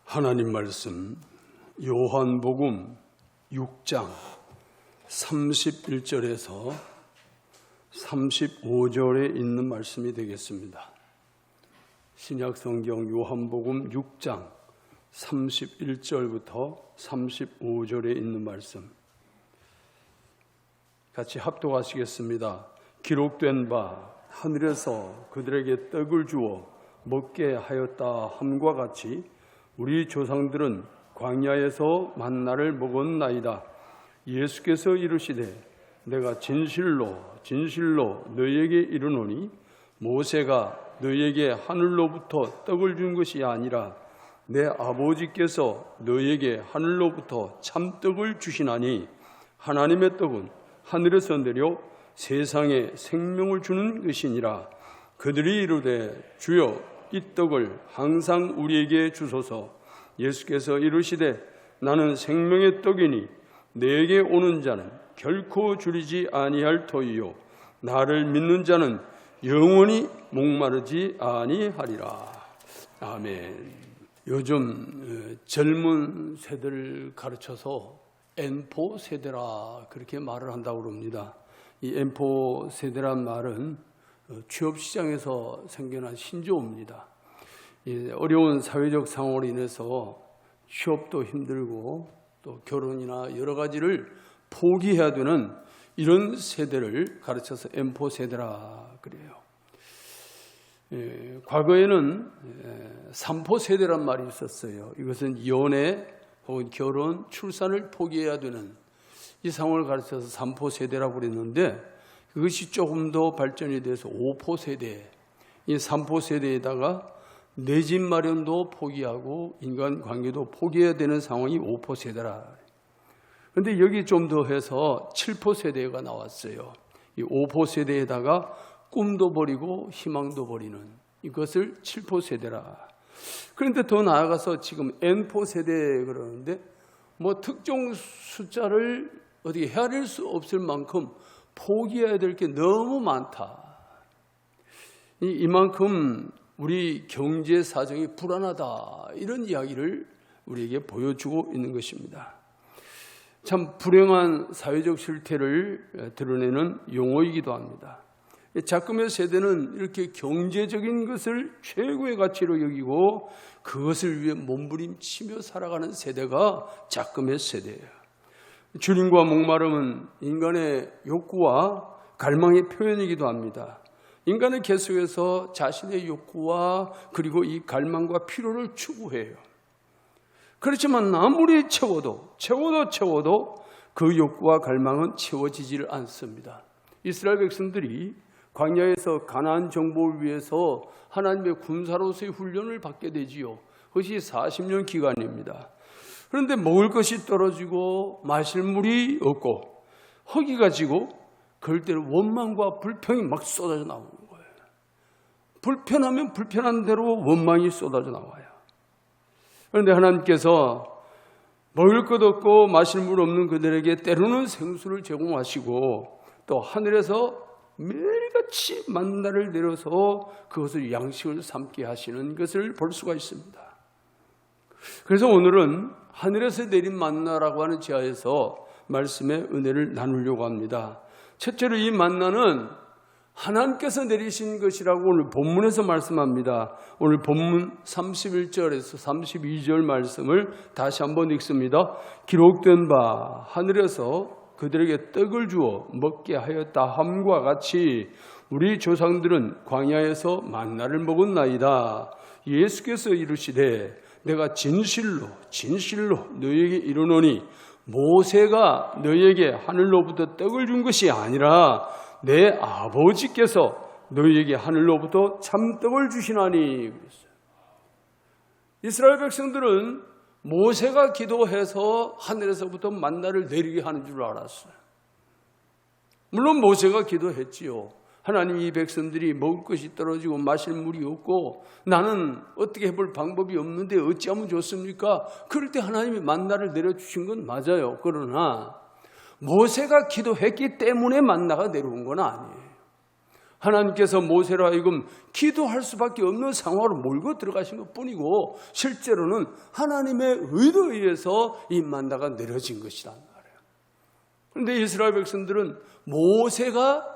하나님 말씀 요한복음 6장 31절에서 35절에 있는 말씀이 되겠습니다. 신약성경 요한복음 6장 31절부터 35절에 있는 말씀 같이 합독하시겠습니다. 기록된 바 하늘에서 그들에게 떡을 주어 먹게 하였다 함과 같이 우리 조상들은 광야에서 만나를 먹었나이다. 예수께서 이르시되 내가 진실로 너희에게 이르노니 모세가 너희에게 하늘로부터 떡을 준 것이 아니라 내 아버지께서 너희에게 하늘로부터 참떡을 주시나니 하나님의 떡은 하늘에서 내려 세상에 생명을 주는 것이니라. 그들이 이르되 주여 이 떡을 항상 우리에게 주소서. 예수께서 이르시되 나는 생명의 떡이니 내게 오는 자는 결코 줄이지 아니할 터이요 나를 믿는 자는 영원히 목마르지 아니하리라. 아멘. 요즘 젊은 세대를 가르쳐서 N4 세대라 그렇게 말을 한다고 그럽니다. 이 N4 세대란 말은 취업시장에서 생겨난 신조어입니다. 어려운 사회적 상황으로 인해서 취업도 힘들고 또 결혼이나 여러 가지를 포기해야 되는 이런 세대를 가르쳐서 M4 세대라 그래요. 과거에는 3포 세대란 말이 있었어요. 이것은 연애 혹은 결혼, 출산을 포기해야 되는 이 상황을 가르쳐서 3포 세대라고 그랬는데 그것이 조금 더 발전이 돼서 5포 세대, 이 3포 세대에다가 내 집 마련도 포기하고 인간관계도 포기해야 되는 상황이 5포 세대라. 그런데 여기 좀 더 해서 7포 세대가 나왔어요. 이 5포 세대에다가 꿈도 버리고 희망도 버리는 이것을 7포 세대라. 그런데 더 나아가서 지금 N포 세대 그러는데 뭐 특정 숫자를 어떻게 헤아릴 수 없을 만큼 포기해야 될 게 너무 많다. 이만큼 우리 경제 사정이 불안하다. 이런 이야기를 우리에게 보여주고 있는 것입니다. 참 불행한 사회적 실태를 드러내는 용어이기도 합니다. 작금의 세대는 이렇게 경제적인 것을 최고의 가치로 여기고 그것을 위해 몸부림치며 살아가는 세대가 작금의 세대예요. 주림과 목마름은 인간의 욕구와 갈망의 표현이기도 합니다. 인간은 계속해서 자신의 욕구와 그리고 이 갈망과 필요를 추구해요. 그렇지만 아무리 채워도 그 욕구와 갈망은 채워지지를 않습니다. 이스라엘 백성들이 광야에서 가나안 정복을 위해서 하나님의 군사로서의 훈련을 받게 되지요. 그것이 40년 기간입니다. 그런데 먹을 것이 떨어지고 마실 물이 없고 허기가 지고 그럴 때는 원망과 불평이 막 쏟아져 나오는 거예요. 불편하면 불편한 대로 원망이 쏟아져 나와요. 그런데 하나님께서 먹을 것 없고 마실 물 없는 그들에게 때로는 생수를 제공하시고 또 하늘에서 매일같이 만나를 내려서 그것을 양식을 삼게 하시는 것을 볼 수가 있습니다. 그래서 오늘은 하늘에서 내린 만나라고 하는 지하에서 말씀의 은혜를 나누려고 합니다. 첫째로 이 만나는 하나님께서 내리신 것이라고 오늘 본문에서 말씀합니다. 오늘 본문 31절에서 32절 말씀을 다시 한번 읽습니다. 기록된 바 하늘에서 그들에게 떡을 주어 먹게 하였다 함과 같이 우리 조상들은 광야에서 만나를 먹었나이다. 예수께서 이르시되 내가 진실로 너희에게 이르노니 모세가 너희에게 하늘로부터 떡을 준 것이 아니라 내 아버지께서 너희에게 하늘로부터 참떡을 주시나니. 이스라엘 백성들은 모세가 기도해서 하늘에서부터 만나를 내리게 하는 줄 알았어요. 물론 모세가 기도했지요. 하나님, 이 백성들이 먹을 것이 떨어지고 마실 물이 없고 나는 어떻게 해볼 방법이 없는데 어찌하면 좋습니까? 그럴 때 하나님이 만나를 내려주신 건 맞아요. 그러나 모세가 기도했기 때문에 만나가 내려온 건 아니에요. 하나님께서 모세로 하여금 기도할 수밖에 없는 상황으로 몰고 들어가신 것뿐이고 실제로는 하나님의 의도에 의해서 이 만나가 내려진 것이란 말이에요. 그런데 이스라엘 백성들은 모세가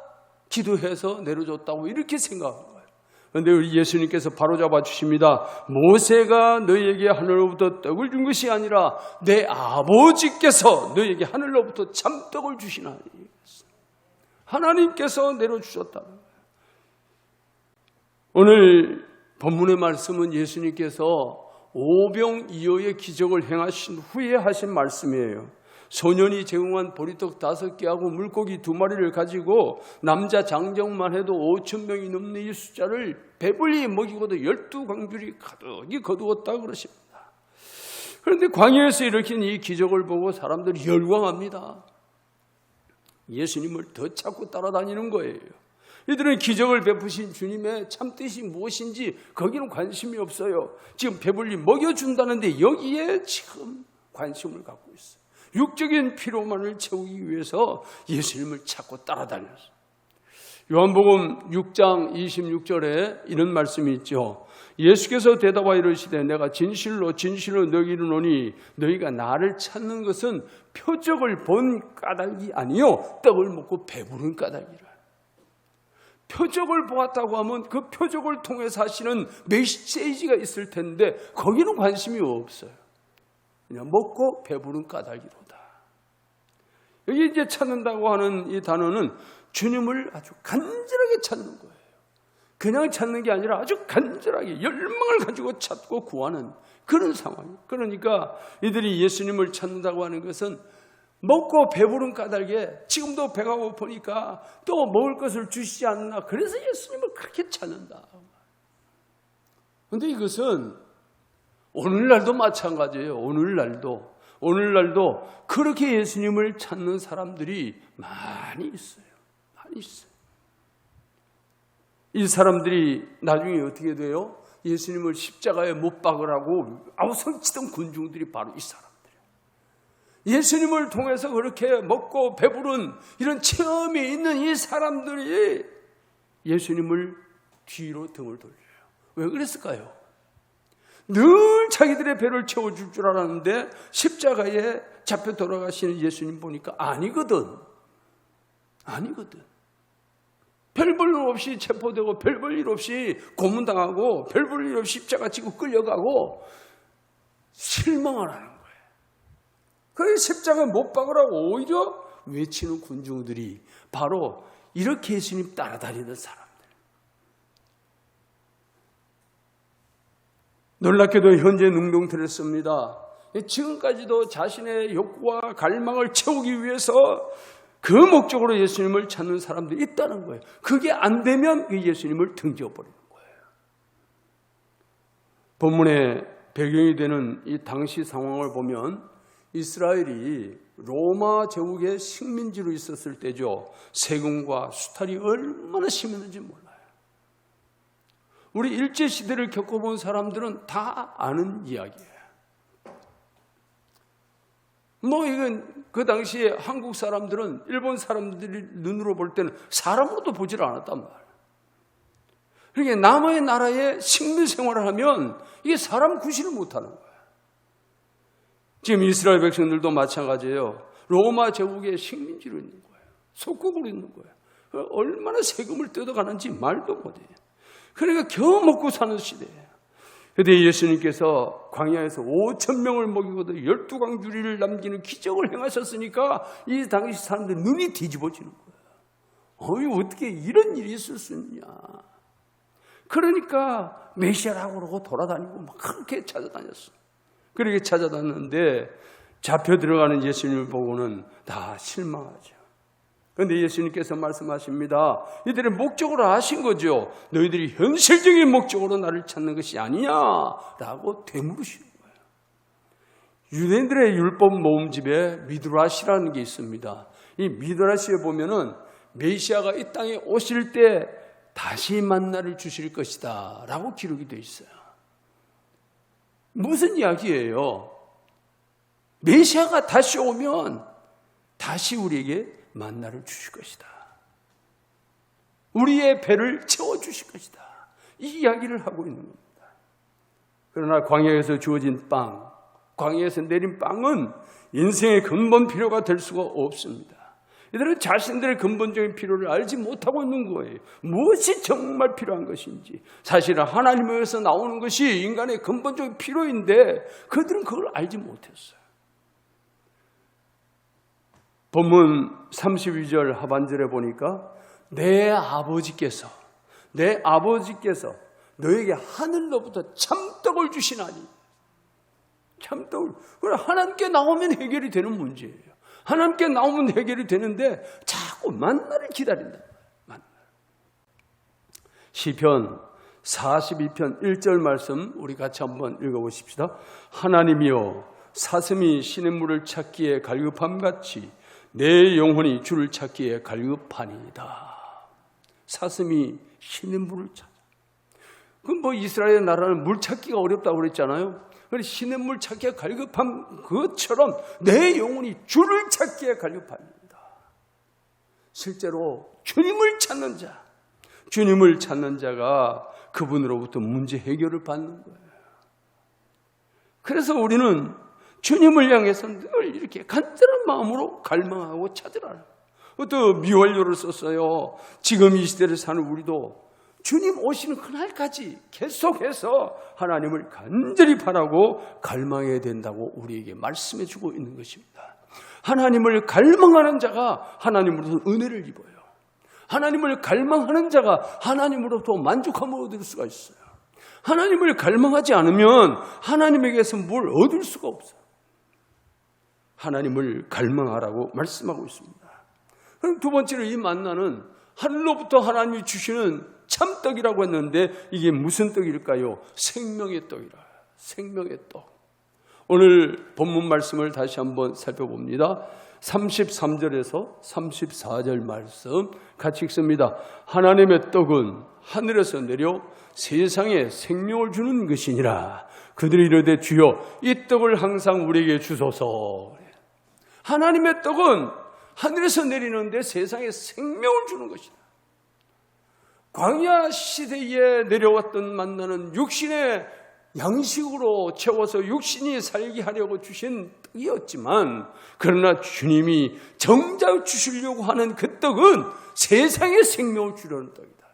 기도해서 내려줬다고 이렇게 생각한 거예요. 그런데 우리 예수님께서 바로잡아 주십니다. 모세가 너희에게 하늘로부터 떡을 준 것이 아니라 내 아버지께서 너희에게 하늘로부터 참떡을 주시나니. 하나님께서 내려주셨다. 오늘 본문의 말씀은 예수님께서 오병이어의 기적을 행하신 후에 하신 말씀이에요. 소년이 제공한 보리떡 5개하고 물고기 2마리를 가지고 남자 장정만 해도 5,000명이 넘는 이 숫자를 배불리 먹이고도 12광줄이 가득히 거두었다 그러십니다. 그런데 광야에서 일으킨 이 기적을 보고 사람들이 열광합니다. 예수님을 더 찾고 따라다니는 거예요. 이들은 기적을 베푸신 주님의 참뜻이 무엇인지 거기는 관심이 없어요. 지금 배불리 먹여준다는데 여기에 지금 관심을 갖고 있어요. 육적인 피로만을 채우기 위해서 예수님을 찾고 따라다녔어요. 요한복음 6장 26절에 이런 말씀이 있죠. 예수께서 대답하여 이르시되 내가 진실로 진실로 너희에게 이르노니 너희가 나를 찾는 것은 표적을 본 까닭이 아니요 떡을 먹고 배부른 까닭이라. 표적을 보았다고 하면 그 표적을 통해서 하시는 메시지가 있을 텐데 거기는 관심이 없어요. 그냥 먹고 배부른 까닭이로다. 여기 이제 찾는다고 하는 이 단어는 주님을 아주 간절하게 찾는 거예요. 그냥 찾는 게 아니라 아주 간절하게 열망을 가지고 찾고 구하는 그런 상황이에요. 그러니까 이들이 예수님을 찾는다고 하는 것은 먹고 배부른 까닭에 지금도 배가 고프니까 또 먹을 것을 주시지 않나. 그래서 예수님을 그렇게 찾는다. 그런데 이것은 오늘날도 마찬가지예요. 오늘날도 그렇게 예수님을 찾는 사람들이 많이 있어요. 많이 있어요. 이 사람들이 나중에 어떻게 돼요? 예수님을 십자가에 못 박으라고 아우성치던 군중들이 바로 이 사람들이에요. 예수님을 통해서 그렇게 먹고 배부른 이런 체험이 있는 이 사람들이 예수님을 뒤로 등을 돌려요. 왜 그랬을까요? 늘 자기들의 배를 채워줄 줄 알았는데 십자가에 잡혀 돌아가시는 예수님 보니까 아니거든. 별 볼 일 없이 체포되고 별 볼 일 없이 고문당하고 별 볼 일 없이 십자가 지고 끌려가고 실망을 하는 거예요. 그래서 십자가 못 박으라고 오히려 외치는 군중들이 바로 이렇게 예수님 따라다니는 사람들. 놀랍게도 현재 능동틀었습니다. 지금까지도 자신의 욕구와 갈망을 채우기 위해서 그 목적으로 예수님을 찾는 사람들이 있다는 거예요. 그게 안 되면 예수님을 등져버리는 거예요. 본문의 배경이 되는 이 당시 상황을 보면 이스라엘이 로마 제국의 식민지로 있었을 때죠. 세금과 수탈이 얼마나 심했는지 몰라요. 우리 일제시대를 겪어본 사람들은 다 아는 이야기예요. 이건 그 당시에 한국 사람들은 일본 사람들이 눈으로 볼 때는 사람으로도 보질 않았단 말이에요. 그러니까 남의 나라에 식민 생활을 하면 이게 사람 구실을 못하는 거예요. 지금 이스라엘 백성들도 마찬가지예요. 로마 제국의 식민지로 있는 거예요. 속국으로 있는 거예요. 얼마나 세금을 뜯어가는지 말도 못해요. 그러니까 겨우 먹고 사는 시대예요. 그런데 예수님께서 광야에서 5,000명을 먹이고도 12광주리를 남기는 기적을 행하셨으니까 이 당시 사람들 눈이 뒤집어지는 거예요. 어떻게 이런 일이 있을 수 있냐. 그러니까 메시아라고 그러고 돌아다니고 막 그렇게 찾아다녔어요. 그렇게 찾아다녔는데 잡혀 들어가는 예수님을 보고는 다 실망하죠. 그런데 예수님께서 말씀하십니다. 이들의 목적으로 하신 거죠. 너희들이 현실적인 목적으로 나를 찾는 것이 아니냐라고 되물으시는 거예요. 유대인들의 율법 모음집에 미드라시라는 게 있습니다. 이 미드라시에 보면은 메시아가 이 땅에 오실 때 다시 만나를 주실 것이다 라고 기록이 되어 있어요. 무슨 이야기예요? 메시아가 다시 오면 다시 우리에게 만나를 주실 것이다. 우리의 배를 채워주실 것이다. 이 이야기를 하고 있는 겁니다. 그러나 광야에서 주어진 빵, 광야에서 내린 빵은 인생의 근본 필요가 될 수가 없습니다. 이들은 자신들의 근본적인 필요를 알지 못하고 있는 거예요. 무엇이 정말 필요한 것인지. 사실은 하나님에서 나오는 것이 인간의 근본적인 필요인데 그들은 그걸 알지 못했어요. 본문 32절 하반절에 보니까 내 아버지께서 너에게 하늘로부터 참떡을 주시나니. 참떡을. 하나님께 나오면 해결이 되는 문제예요. 하나님께 나오면 해결이 되는데 자꾸 만나를 기다린다. 만나. 시편 42편 1절 말씀 우리 같이 한번 읽어보십시다. 하나님이여 사슴이 시냇물을 찾기에 갈급함같이 내 영혼이 주를 찾기에 갈급하니이다. 사슴이 시냇물을 찾아. 그럼 뭐 이스라엘 나라는 물 찾기가 어렵다고 그랬잖아요. 시냇물 찾기에 갈급한 것처럼 내 영혼이 주를 찾기에 갈급합니다. 실제로 주님을 찾는 자가 그분으로부터 문제 해결을 받는 거예요. 그래서 우리는 주님을 향해서 늘 이렇게 간절한 마음으로 갈망하고 찾으라. 또 미완료를 썼어요. 지금 이 시대를 사는 우리도 주님 오시는 그날까지 계속해서 하나님을 간절히 바라고 갈망해야 된다고 우리에게 말씀해 주고 있는 것입니다. 하나님을 갈망하는 자가 하나님으로부터 은혜를 입어요. 하나님을 갈망하는 자가 하나님으로부터 만족함을 얻을 수가 있어요. 하나님을 갈망하지 않으면 하나님에게서 뭘 얻을 수가 없어요. 하나님을 갈망하라고 말씀하고 있습니다. 그럼 두 번째로 이 만나는 하늘로부터 하나님이 주시는 참떡이라고 했는데 이게 무슨 떡일까요? 생명의 떡이라. 생명의 떡. 오늘 본문 말씀을 다시 한번 살펴봅니다. 33절에서 34절 말씀 같이 읽습니다. 하나님의 떡은 하늘에서 내려 세상에 생명을 주는 것이니라. 그들이 이르되 주여 이 떡을 항상 우리에게 주소서. 하나님의 떡은 하늘에서 내리는데 세상에 생명을 주는 것이다. 광야 시대에 내려왔던 만나는 육신의 양식으로 채워서 육신이 살게 하려고 주신 떡이었지만 그러나 주님이 정작 주시려고 하는 그 떡은 세상에 생명을 주려는 떡이다.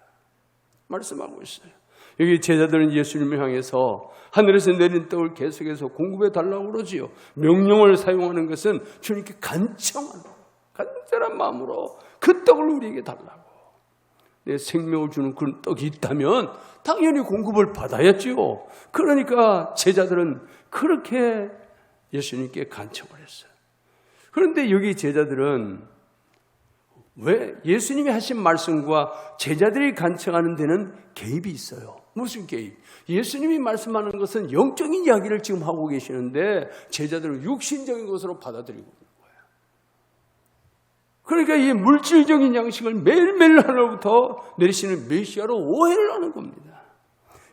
말씀하고 있어요. 여기 제자들은 예수님을 향해서 하늘에서 내린 떡을 계속해서 공급해 달라고 그러지요. 명령을 사용하는 것은 주님께 간절한 마음으로 그 떡을 우리에게 달라고. 내 생명을 주는 그런 떡이 있다면 당연히 공급을 받아야지요. 그러니까 제자들은 그렇게 예수님께 간청을 했어요. 그런데 여기 제자들은 왜 예수님이 하신 말씀과 제자들이 간청하는 데는 개입이 있어요. 무슨 개입? 예수님이 말씀하는 것은 영적인 이야기를 지금 하고 계시는데 제자들은 육신적인 것으로 받아들이고 있는 거예요. 그러니까 이 물질적인 양식을 매일매일 하나로부터 내리시는 메시아로 오해를 하는 겁니다.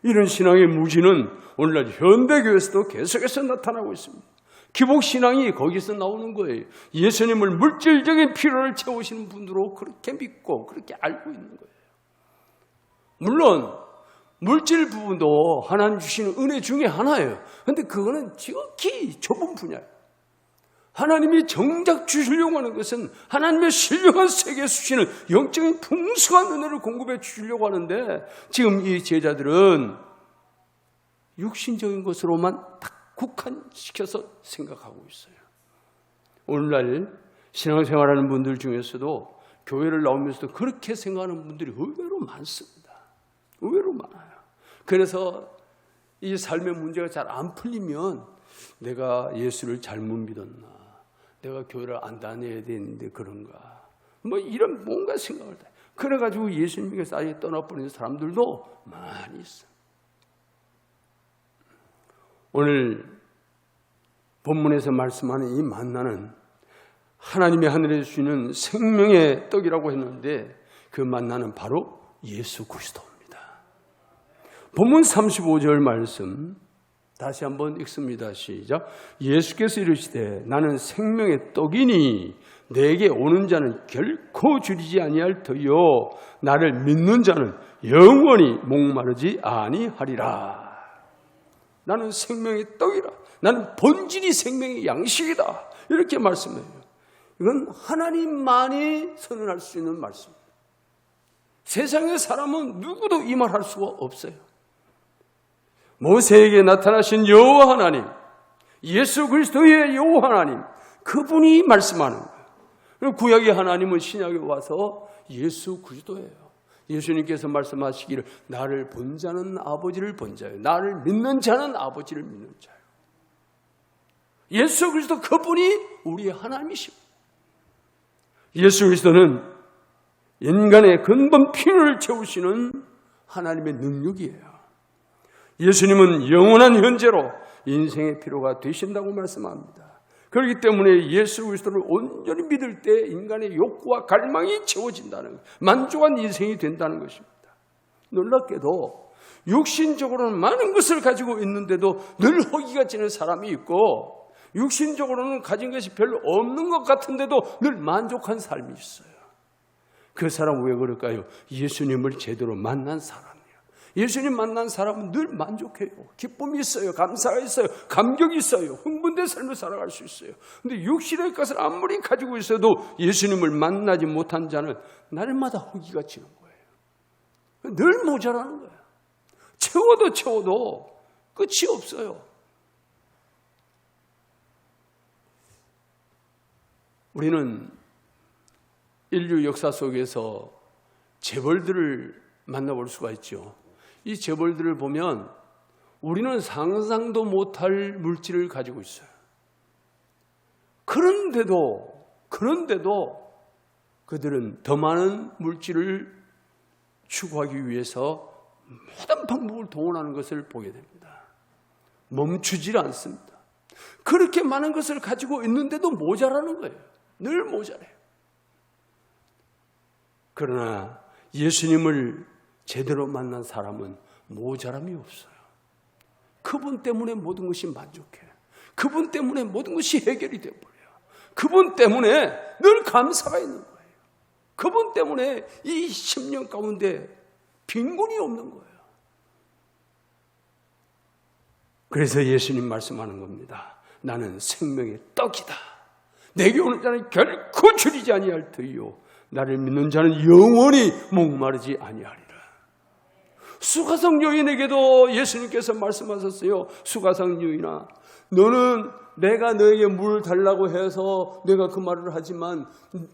이런 신앙의 무지는 오늘날 현대교회에서도 계속해서 나타나고 있습니다. 기복신앙이 거기서 나오는 거예요. 예수님을 물질적인 필요를 채우시는 분으로 그렇게 믿고 그렇게 알고 있는 거예요. 물론 물질 부분도 하나님 주시는 은혜 중에 하나예요. 그런데 그거는 지극히 좁은 분야예요. 하나님이 정작 주시려고 하는 것은 하나님의 신령한 세계에 주시는 영적인 풍성한 은혜를 공급해 주시려고 하는데 지금 이 제자들은 육신적인 것으로만 딱 국한시켜서 생각하고 있어요. 오늘날 신앙생활하는 분들 중에서도 교회를 나오면서도 그렇게 생각하는 분들이 의외로 많습니다. 의외로 많아요. 그래서 이 삶의 문제가 잘 안 풀리면 내가 예수를 잘못 믿었나, 내가 교회를 안 다녀야 되는데 그런가, 뭐 이런 뭔가 생각을 다. 그래가지고 예수님께서 아예 떠나버리는 사람들도 많이 있어요. 오늘 본문에서 말씀하는 이 만나는 하나님의 하늘에 주시는 생명의 떡이라고 했는데 그 만나는 바로 예수 그리스도입니다. 본문 35절 말씀 다시 한번 읽습니다. 시작. 예수께서 이르시되 나는 생명의 떡이니 내게 오는 자는 결코 줄이지 아니할 터요 나를 믿는 자는 영원히 목마르지 아니하리라. 나는 생명의 떡이라. 나는 본질이 생명의 양식이다. 이렇게 말씀해요. 이건 하나님만이 선언할 수 있는 말씀입니다. 세상의 사람은 누구도 이 말 할 수가 없어요. 모세에게 나타나신 여호와 하나님, 예수 그리스도의 여호와 하나님, 그분이 말씀하는 거예요. 그리고 구약의 하나님은 신약에 와서 예수 그리스도예요. 예수님께서 말씀하시기를 나를 본 자는 아버지를 본 자예요. 나를 믿는 자는 아버지를 믿는 자예요. 예수 그리스도 그분이 우리의 하나님이십니다. 예수 그리스도는 인간의 근본 필요를 채우시는 하나님의 능력이에요. 예수님은 영원한 현재로 인생의 필요가 되신다고 말씀합니다. 그렇기 때문에 예수 그리스도를 온전히 믿을 때 인간의 욕구와 갈망이 채워진다는 거예요. 만족한 인생이 된다는 것입니다. 놀랍게도 육신적으로는 많은 것을 가지고 있는데도 늘 허기가 지는 사람이 있고 육신적으로는 가진 것이 별로 없는 것 같은데도 늘 만족한 삶이 있어요. 그 사람은 왜 그럴까요? 예수님을 제대로 만난 사람이에요. 예수님 만난 사람은 늘 만족해요. 기쁨이 있어요. 감사가 있어요. 감격이 있어요. 흥분된 삶을 살아갈 수 있어요. 그런데 육신의 것을 아무리 가지고 있어도 예수님을 만나지 못한 자는 날마다 허기가 지는 거예요. 늘 모자라는 거예요. 채워도 끝이 없어요. 우리는 인류 역사 속에서 재벌들을 만나볼 수가 있죠. 이 재벌들을 보면 우리는 상상도 못할 물질을 가지고 있어요. 그런데도 그들은 더 많은 물질을 추구하기 위해서 모든 방법을 동원하는 것을 보게 됩니다. 멈추질 않습니다. 그렇게 많은 것을 가지고 있는데도 모자라는 거예요. 늘 모자라요. 그러나 예수님을 제대로 만난 사람은 모자람이 없어요. 그분 때문에 모든 것이 만족해요. 그분 때문에 모든 것이 해결이 되어버려요. 그분 때문에 늘 감사가 있는 거예요. 그분 때문에 이 10년 가운데 빈곤이 없는 거예요. 그래서 예수님 말씀하는 겁니다. 나는 생명의 떡이다. 내게 오는 자는 결코 줄이지 아니할 터이요 나를 믿는 자는 영원히 목마르지 아니하리라. 수가성 여인에게도 예수님께서 말씀하셨어요. 수가성 여인아, 너는 내가 너에게 물을 달라고 해서 내가 그 말을 하지만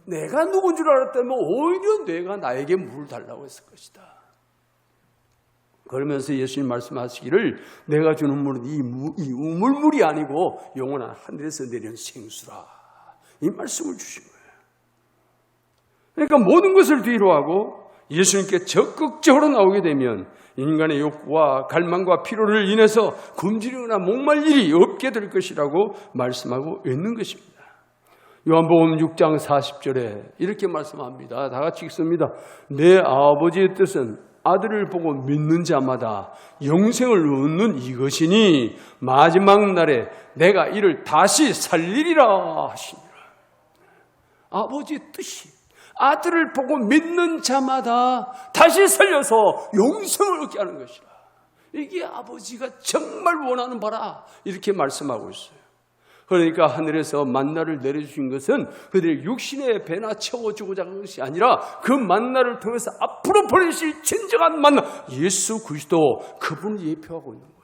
내가 누군 줄 알았다면 오히려 내가 나에게 물을 달라고 했을 것이다. 그러면서 예수님 말씀하시기를 내가 주는 물은 이 우물물이 아니고 영원한 하늘에서 내리는 생수라. 이 말씀을 주신 거예요. 그러니까 모든 것을 뒤로 하고 예수님께 적극적으로 나오게 되면 인간의 욕구와 갈망과 필요를 인해서 굶주리거나 목말 일이 없게 될 것이라고 말씀하고 있는 것입니다. 요한복음 6장 40절에 이렇게 말씀합니다. 다 같이 읽습니다. 내 아버지의 뜻은 아들을 보고 믿는 자마다 영생을 얻는 이것이니 마지막 날에 내가 이를 다시 살리리라 하시니라. 아버지의 뜻이 아들을 보고 믿는 자마다 다시 살려서 영생을 얻게 하는 것이라. 이게 아버지가 정말 원하는 바라. 이렇게 말씀하고 있어요. 그러니까 하늘에서 만나를 내려주신 것은 그들의 육신의 배나 채워주고자 하는 것이 아니라 그 만나를 통해서 앞으로 보내실 진정한 만나, 예수 그리스도, 그분을 예표하고 있는 거예요.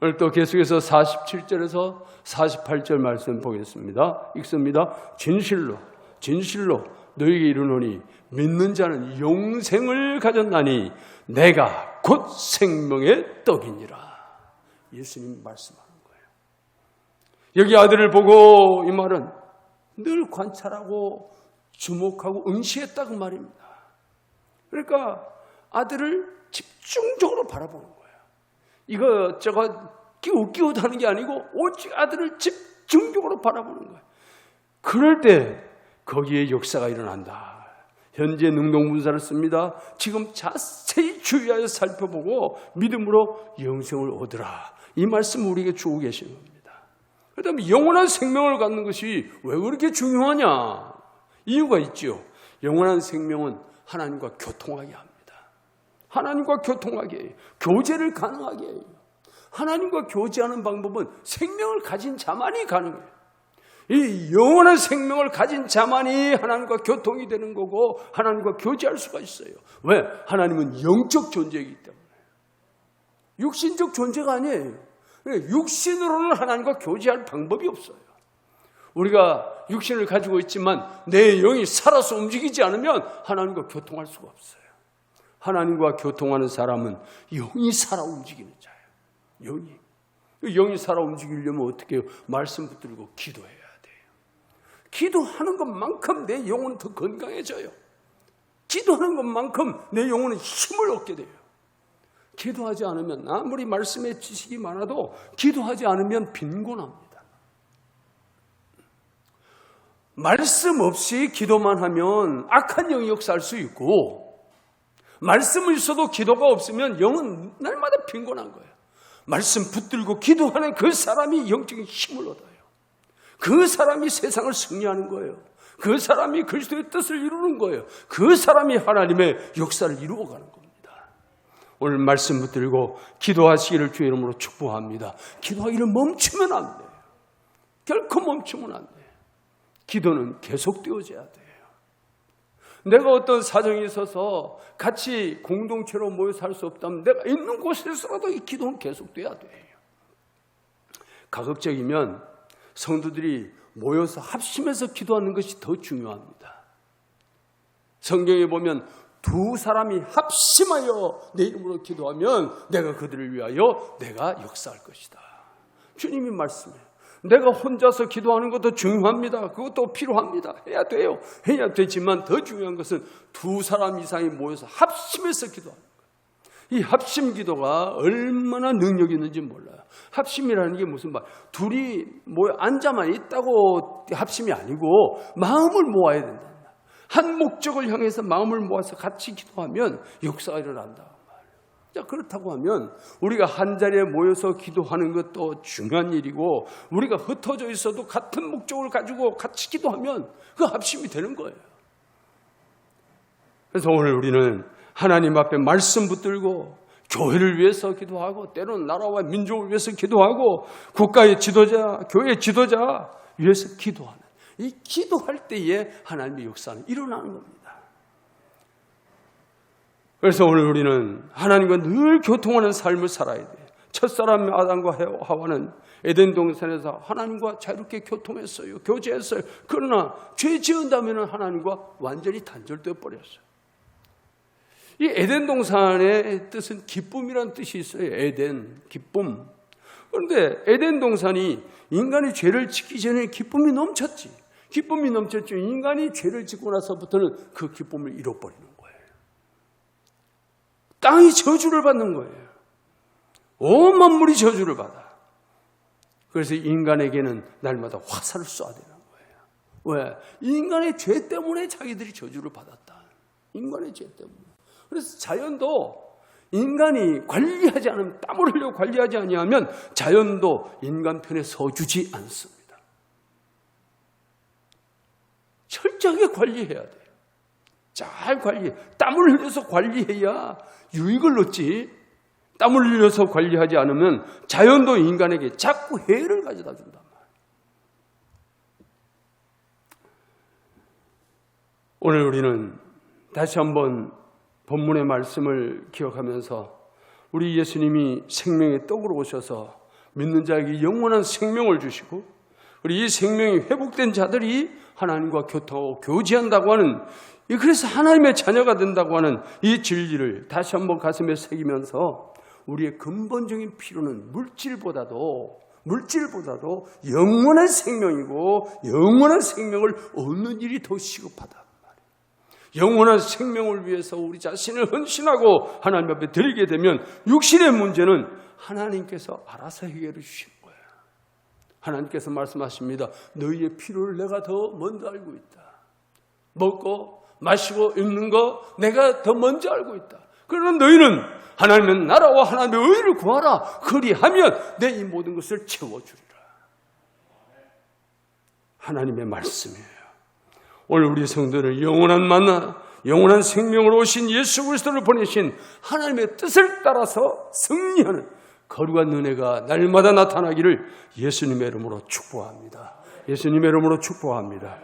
오늘 또 계속해서 47절에서 48절 말씀 보겠습니다. 읽습니다. 진실로 너희에게 이르노니 믿는 자는 영생을 가졌나니 내가 곧 생명의 떡이니라. 예수님 말씀하는 거예요. 여기 아들을 보고 이 말은 늘 관찰하고 주목하고 응시했다 그 말입니다. 그러니까 아들을 집중적으로 바라보는 거예요. 이것저것 끼우끼우도 하는 게 아니고 오직 아들을 집중적으로 바라보는 거예요. 그럴 때 거기에 역사가 일어난다. 현재 능동분사를 씁니다. 지금 자세히 주의하여 살펴보고 믿음으로 영생을 얻으라. 이 말씀을 우리에게 주고 계시는 겁니다. 그다음에 영원한 생명을 갖는 것이 왜 그렇게 중요하냐? 이유가 있죠. 영원한 생명은 하나님과 교통하게 합니다. 하나님과 교통하게 해요. 교제를 가능하게 해요. 하나님과 교제하는 방법은 생명을 가진 자만이 가능해요. 이 영원한 생명을 가진 자만이 하나님과 교통이 되는 거고 하나님과 교제할 수가 있어요. 왜? 하나님은 영적 존재이기 때문에. 육신적 존재가 아니에요. 육신으로는 하나님과 교제할 방법이 없어요. 우리가 육신을 가지고 있지만 내 영이 살아서 움직이지 않으면 하나님과 교통할 수가 없어요. 하나님과 교통하는 사람은 영이 살아 움직이는 자예요. 영이 살아 움직이려면 어떻게 해요? 말씀 붙들고 기도해야 돼요. 기도하는 것만큼 내 영혼은 더 건강해져요. 기도하는 것만큼 내 영혼은 힘을 얻게 돼요. 기도하지 않으면 아무리 말씀에 지식이 많아도 기도하지 않으면 빈곤합니다. 말씀 없이 기도만 하면 악한 영이 역사할 수 있고 말씀이 있어도 기도가 없으면 영은 날마다 빈곤한 거예요. 말씀 붙들고 기도하는 그 사람이 영적인 힘을 얻어요. 그 사람이 세상을 승리하는 거예요. 그 사람이 그리스도의 뜻을 이루는 거예요. 그 사람이 하나님의 역사를 이루어가는 겁니다. 오늘 말씀 붙들고 기도하시기를 주의 이름으로 축복합니다. 기도하기를 멈추면 안 돼요. 결코 멈추면 안 돼요. 기도는 계속되어져야 돼요. 내가 어떤 사정이 있어서 같이 공동체로 모여 살 수 없다면 내가 있는 곳에서라도 이 기도는 계속돼야 돼요. 가급적이면 성도들이 모여서 합심해서 기도하는 것이 더 중요합니다. 성경에 보면 두 사람이 합심하여 내 이름으로 기도하면 내가 그들을 위하여 내가 역사할 것이다. 주님이 말씀해요. 내가 혼자서 기도하는 것도 중요합니다. 그것도 필요합니다. 해야 돼요. 해야 되지만 더 중요한 것은 두 사람 이상이 모여서 합심해서 기도하는 거예요. 이 합심 기도가 얼마나 능력이 있는지 몰라요. 합심이라는 게 무슨 말? 둘이 모여 앉아만 있다고 합심이 아니고 마음을 모아야 된다. 한 목적을 향해서 마음을 모아서 같이 기도하면 역사가 일어난다. 자, 그렇다고 하면 우리가 한 자리에 모여서 기도하는 것도 중요한 일이고 우리가 흩어져 있어도 같은 목적을 가지고 같이 기도하면 그 합심이 되는 거예요. 그래서 오늘 우리는 하나님 앞에 말씀 붙들고 교회를 위해서 기도하고 때로는 나라와 민족을 위해서 기도하고 국가의 지도자, 교회의 지도자 위해서 기도하는 이 기도할 때에 하나님의 역사는 일어나는 겁니다. 그래서 오늘 우리는 하나님과 늘 교통하는 삶을 살아야 돼요. 첫사람 아담과 하와는 에덴 동산에서 하나님과 자유롭게 교통했어요. 교제했어요. 그러나 죄 지은다면 하나님과 완전히 단절되어 버렸어요. 이 에덴 동산의 뜻은 기쁨이라는 뜻이 있어요. 에덴, 기쁨. 그런데 에덴 동산이 인간이 죄를 짓기 전에 기쁨이 넘쳤지. 기쁨이 넘쳤죠. 인간이 죄를 짓고 나서부터는 그 기쁨을 잃어버리는 거예요. 땅이 저주를 받는 거예요. 온 만물이 저주를 받아. 그래서 인간에게는 날마다 화살을 쏴야 되는 거예요. 왜? 인간의 죄 때문에 자기들이 저주를 받았다. 인간의 죄 때문에. 그래서 자연도 인간이 관리하지 않으면, 땀을 흘려 관리하지 아니하면 자연도 인간 편에 서주지 않습니다. 철저하게 관리해야 돼요. 잘 관리해. 땀을 흘려서 관리해야 유익을 얻지. 땀을 흘려서 관리하지 않으면 자연도 인간에게 자꾸 해를 가져다 준단 말이에요. 오늘 우리는 다시 한번 본문의 말씀을 기억하면서 우리 예수님이 생명의 떡으로 오셔서 믿는 자에게 영원한 생명을 주시고 우리 이 생명이 회복된 자들이 하나님과 교통하고 교제한다고 하는, 그래서 하나님의 자녀가 된다고 하는 이 진리를 다시 한번 가슴에 새기면서 우리의 근본적인 필요는 물질보다도 영원한 생명이고 영원한 생명을 얻는 일이 더 시급하다. 영원한 생명을 위해서 우리 자신을 헌신하고 하나님 앞에 드리게 되면 육신의 문제는 하나님께서 알아서 해결해 주시는 거예요. 하나님께서 말씀하십니다. 너희의 필요를 내가 더 먼저 알고 있다. 먹고 마시고 입는 거 내가 더 먼저 알고 있다. 그러나 너희는 하나님의 나라와 하나님의 의를 구하라. 그리하면 내 이 모든 것을 채워주리라. 하나님의 말씀이에요. 오늘 우리 성도를 영원한 만나, 영원한 생명으로 오신 예수 그리스도를 보내신 하나님의 뜻을 따라서 승리하는 거룩한 은혜가 날마다 나타나기를 예수님의 이름으로 축복합니다. 예수님의 이름으로 축복합니다.